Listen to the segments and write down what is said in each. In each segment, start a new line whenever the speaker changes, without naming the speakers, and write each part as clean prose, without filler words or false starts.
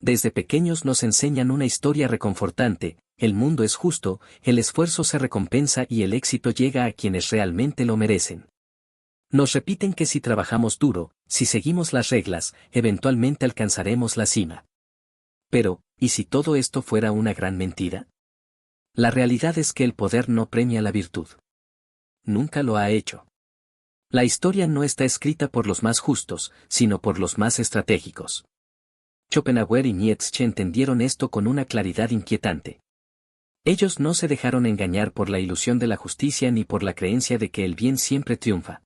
Desde pequeños nos enseñan una historia reconfortante: el mundo es justo, el esfuerzo se recompensa y el éxito llega a quienes realmente lo merecen. Nos repiten que si trabajamos duro, si seguimos las reglas, eventualmente alcanzaremos la cima. Pero, ¿y si todo esto fuera una gran mentira? La realidad es que el poder no premia la virtud. Nunca lo ha hecho. La historia no está escrita por los más justos, sino por los más estratégicos. Schopenhauer y Nietzsche entendieron esto con una claridad inquietante. Ellos no se dejaron engañar por la ilusión de la justicia ni por la creencia de que el bien siempre triunfa.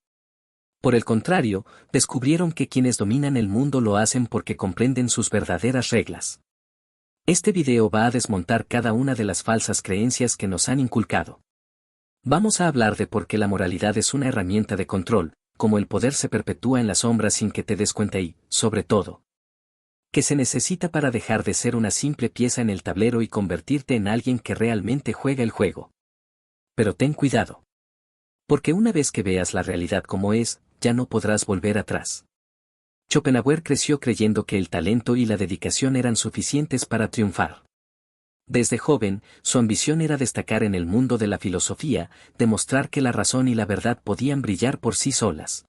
Por el contrario, descubrieron que quienes dominan el mundo lo hacen porque comprenden sus verdaderas reglas. Este video va a desmontar cada una de las falsas creencias que nos han inculcado. Vamos a hablar de por qué la moralidad es una herramienta de control, cómo el poder se perpetúa en las sombras sin que te des cuenta y, sobre todo, que se necesita para dejar de ser una simple pieza en el tablero y convertirte en alguien que realmente juega el juego. Pero ten cuidado. Porque una vez que veas la realidad como es, ya no podrás volver atrás. Schopenhauer creció creyendo que el talento y la dedicación eran suficientes para triunfar. Desde joven, su ambición era destacar en el mundo de la filosofía, demostrar que la razón y la verdad podían brillar por sí solas.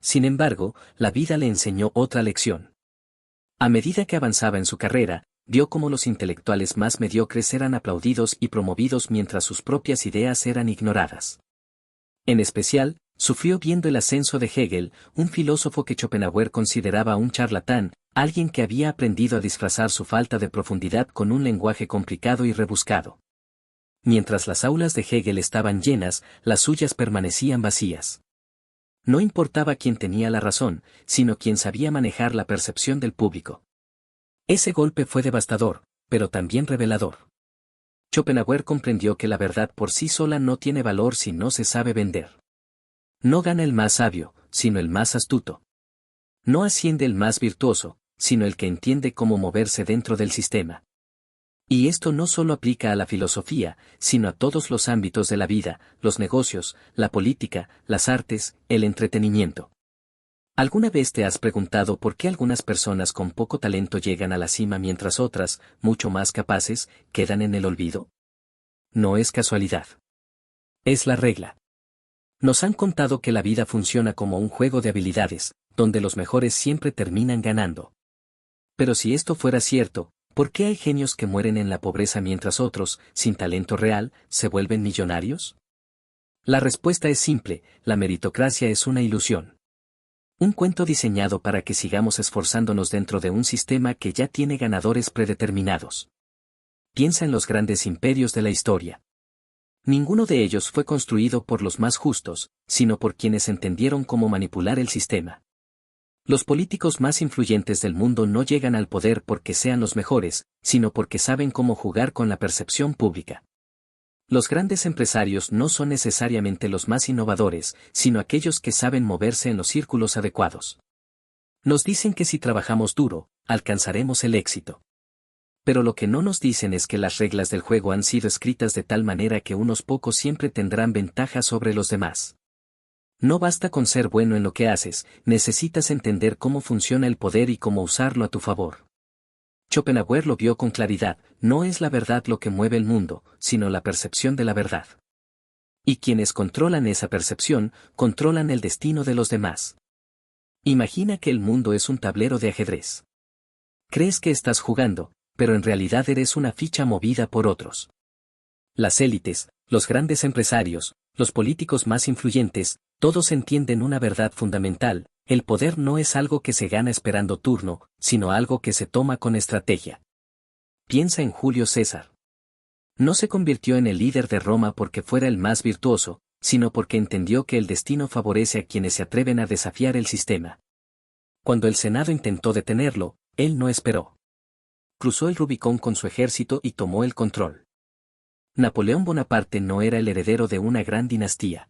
Sin embargo, la vida le enseñó otra lección. A medida que avanzaba en su carrera, vio cómo los intelectuales más mediocres eran aplaudidos y promovidos mientras sus propias ideas eran ignoradas. En especial, sufrió viendo el ascenso de Hegel, un filósofo que Schopenhauer consideraba un charlatán, alguien que había aprendido a disfrazar su falta de profundidad con un lenguaje complicado y rebuscado. Mientras las aulas de Hegel estaban llenas, las suyas permanecían vacías. No importaba quién tenía la razón, sino quién sabía manejar la percepción del público. Ese golpe fue devastador, pero también revelador. Schopenhauer comprendió que la verdad por sí sola no tiene valor si no se sabe vender. No gana el más sabio, sino el más astuto. No asciende el más virtuoso, sino el que entiende cómo moverse dentro del sistema. Y esto no solo aplica a la filosofía, sino a todos los ámbitos de la vida, los negocios, la política, las artes, el entretenimiento. ¿Alguna vez te has preguntado por qué algunas personas con poco talento llegan a la cima mientras otras, mucho más capaces, quedan en el olvido? No es casualidad. Es la regla. Nos han contado que la vida funciona como un juego de habilidades, donde los mejores siempre terminan ganando. Pero si esto fuera cierto, ¿por qué hay genios que mueren en la pobreza mientras otros, sin talento real, se vuelven millonarios? La respuesta es simple: la meritocracia es una ilusión. Un cuento diseñado para que sigamos esforzándonos dentro de un sistema que ya tiene ganadores predeterminados. Piensa en los grandes imperios de la historia. Ninguno de ellos fue construido por los más justos, sino por quienes entendieron cómo manipular el sistema. Los políticos más influyentes del mundo no llegan al poder porque sean los mejores, sino porque saben cómo jugar con la percepción pública. Los grandes empresarios no son necesariamente los más innovadores, sino aquellos que saben moverse en los círculos adecuados. Nos dicen que si trabajamos duro, alcanzaremos el éxito. Pero lo que no nos dicen es que las reglas del juego han sido escritas de tal manera que unos pocos siempre tendrán ventaja sobre los demás. No basta con ser bueno en lo que haces, necesitas entender cómo funciona el poder y cómo usarlo a tu favor. Schopenhauer lo vio con claridad: no es la verdad lo que mueve el mundo, sino la percepción de la verdad. Y quienes controlan esa percepción, controlan el destino de los demás. Imagina que el mundo es un tablero de ajedrez. Crees que estás jugando, pero en realidad eres una ficha movida por otros. Las élites, los grandes empresarios, los políticos más influyentes, todos entienden una verdad fundamental: el poder no es algo que se gana esperando turno, sino algo que se toma con estrategia. Piensa en Julio César. No se convirtió en el líder de Roma porque fuera el más virtuoso, sino porque entendió que el destino favorece a quienes se atreven a desafiar el sistema. Cuando el Senado intentó detenerlo, él no esperó. Cruzó el Rubicón con su ejército y tomó el control. Napoleón Bonaparte no era el heredero de una gran dinastía.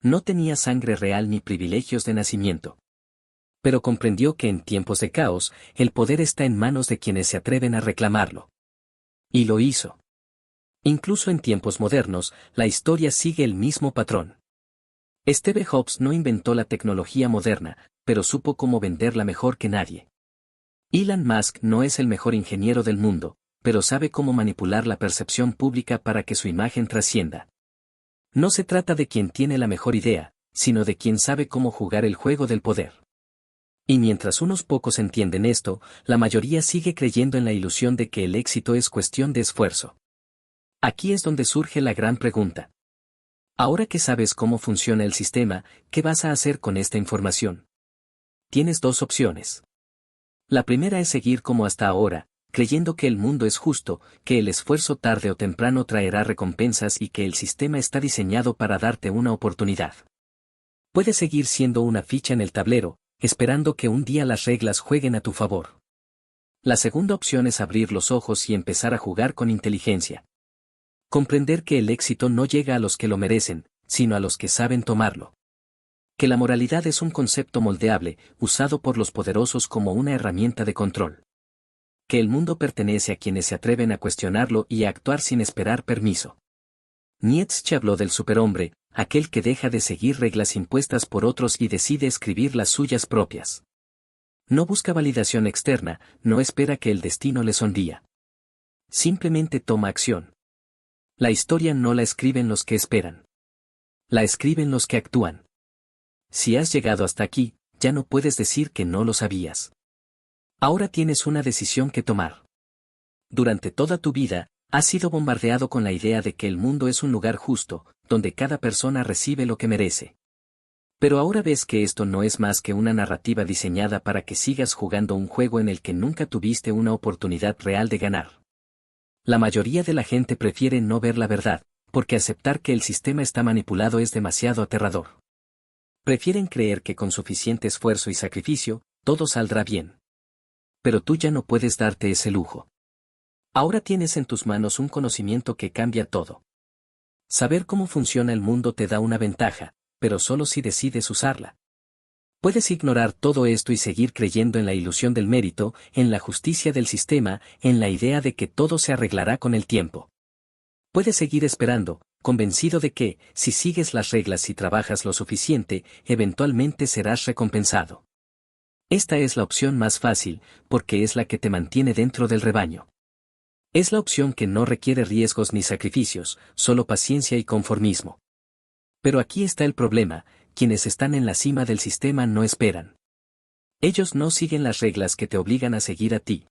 No tenía sangre real ni privilegios de nacimiento. Pero comprendió que en tiempos de caos, el poder está en manos de quienes se atreven a reclamarlo. Y lo hizo. Incluso en tiempos modernos, la historia sigue el mismo patrón. Steve Jobs no inventó la tecnología moderna, pero supo cómo venderla mejor que nadie. Elon Musk no es el mejor ingeniero del mundo, pero sabe cómo manipular la percepción pública para que su imagen trascienda. No se trata de quien tiene la mejor idea, sino de quien sabe cómo jugar el juego del poder. Y mientras unos pocos entienden esto, la mayoría sigue creyendo en la ilusión de que el éxito es cuestión de esfuerzo. Aquí es donde surge la gran pregunta. Ahora que sabes cómo funciona el sistema, ¿qué vas a hacer con esta información? Tienes dos opciones. La primera es seguir como hasta ahora, creyendo que el mundo es justo, que el esfuerzo tarde o temprano traerá recompensas y que el sistema está diseñado para darte una oportunidad. Puedes seguir siendo una ficha en el tablero, esperando que un día las reglas jueguen a tu favor. La segunda opción es abrir los ojos y empezar a jugar con inteligencia. Comprender que el éxito no llega a los que lo merecen, sino a los que saben tomarlo. Que la moralidad es un concepto moldeable, usado por los poderosos como una herramienta de control. Que el mundo pertenece a quienes se atreven a cuestionarlo y a actuar sin esperar permiso. Nietzsche habló del superhombre, aquel que deja de seguir reglas impuestas por otros y decide escribir las suyas propias. No busca validación externa, no espera que el destino le sonría. Simplemente toma acción. La historia no la escriben los que esperan. La escriben los que actúan. Si has llegado hasta aquí, ya no puedes decir que no lo sabías. Ahora tienes una decisión que tomar. Durante toda tu vida, has sido bombardeado con la idea de que el mundo es un lugar justo, donde cada persona recibe lo que merece. Pero ahora ves que esto no es más que una narrativa diseñada para que sigas jugando un juego en el que nunca tuviste una oportunidad real de ganar. La mayoría de la gente prefiere no ver la verdad, porque aceptar que el sistema está manipulado es demasiado aterrador. Prefieren creer que con suficiente esfuerzo y sacrificio, todo saldrá bien. Pero tú ya no puedes darte ese lujo. Ahora tienes en tus manos un conocimiento que cambia todo. Saber cómo funciona el mundo te da una ventaja, pero solo si decides usarla. Puedes ignorar todo esto y seguir creyendo en la ilusión del mérito, en la justicia del sistema, en la idea de que todo se arreglará con el tiempo. Puedes seguir esperando, convencido de que, si sigues las reglas y trabajas lo suficiente, eventualmente serás recompensado. Esta es la opción más fácil, porque es la que te mantiene dentro del rebaño. Es la opción que no requiere riesgos ni sacrificios, solo paciencia y conformismo. Pero aquí está el problema, quienes están en la cima del sistema no esperan. Ellos no siguen las reglas que te obligan a seguir a ti.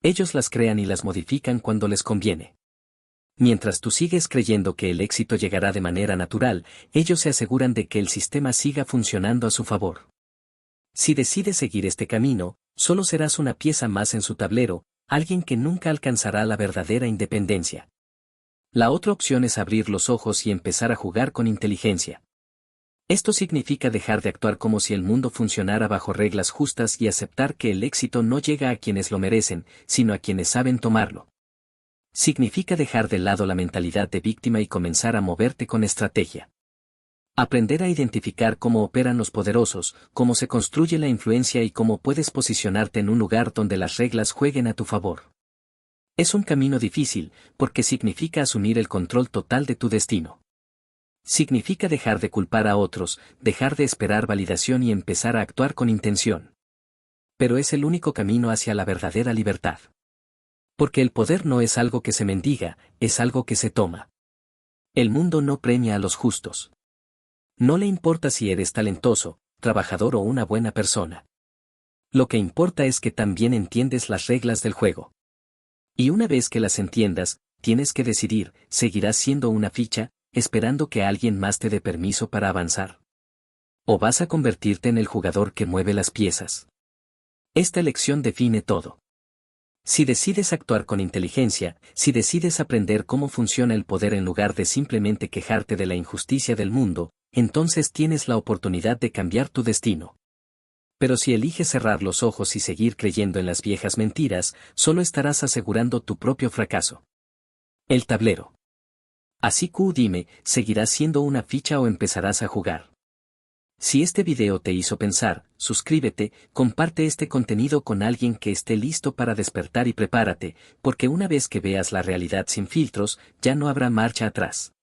Ellos las crean y las modifican cuando les conviene. Mientras tú sigues creyendo que el éxito llegará de manera natural, ellos se aseguran de que el sistema siga funcionando a su favor. Si decides seguir este camino, solo serás una pieza más en su tablero, alguien que nunca alcanzará la verdadera independencia. La otra opción es abrir los ojos y empezar a jugar con inteligencia. Esto significa dejar de actuar como si el mundo funcionara bajo reglas justas y aceptar que el éxito no llega a quienes lo merecen, sino a quienes saben tomarlo. Significa dejar de lado la mentalidad de víctima y comenzar a moverte con estrategia. Aprender a identificar cómo operan los poderosos, cómo se construye la influencia y cómo puedes posicionarte en un lugar donde las reglas jueguen a tu favor. Es un camino difícil, porque significa asumir el control total de tu destino. Significa dejar de culpar a otros, dejar de esperar validación y empezar a actuar con intención. Pero es el único camino hacia la verdadera libertad. Porque el poder no es algo que se mendiga, es algo que se toma. El mundo no premia a los justos. No le importa si eres talentoso, trabajador o una buena persona. Lo que importa es que también entiendes las reglas del juego. Y una vez que las entiendas, tienes que decidir, ¿seguirás siendo una ficha, esperando que alguien más te dé permiso para avanzar? ¿O vas a convertirte en el jugador que mueve las piezas? Esta elección define todo. Si decides actuar con inteligencia, si decides aprender cómo funciona el poder en lugar de simplemente quejarte de la injusticia del mundo, entonces tienes la oportunidad de cambiar tu destino. Pero si eliges cerrar los ojos y seguir creyendo en las viejas mentiras, solo estarás asegurando tu propio fracaso. El tablero. Así que dime, ¿seguirás siendo una ficha o empezarás a jugar? Si este video te hizo pensar, suscríbete, comparte este contenido con alguien que esté listo para despertar y prepárate, porque una vez que veas la realidad sin filtros, ya no habrá marcha atrás.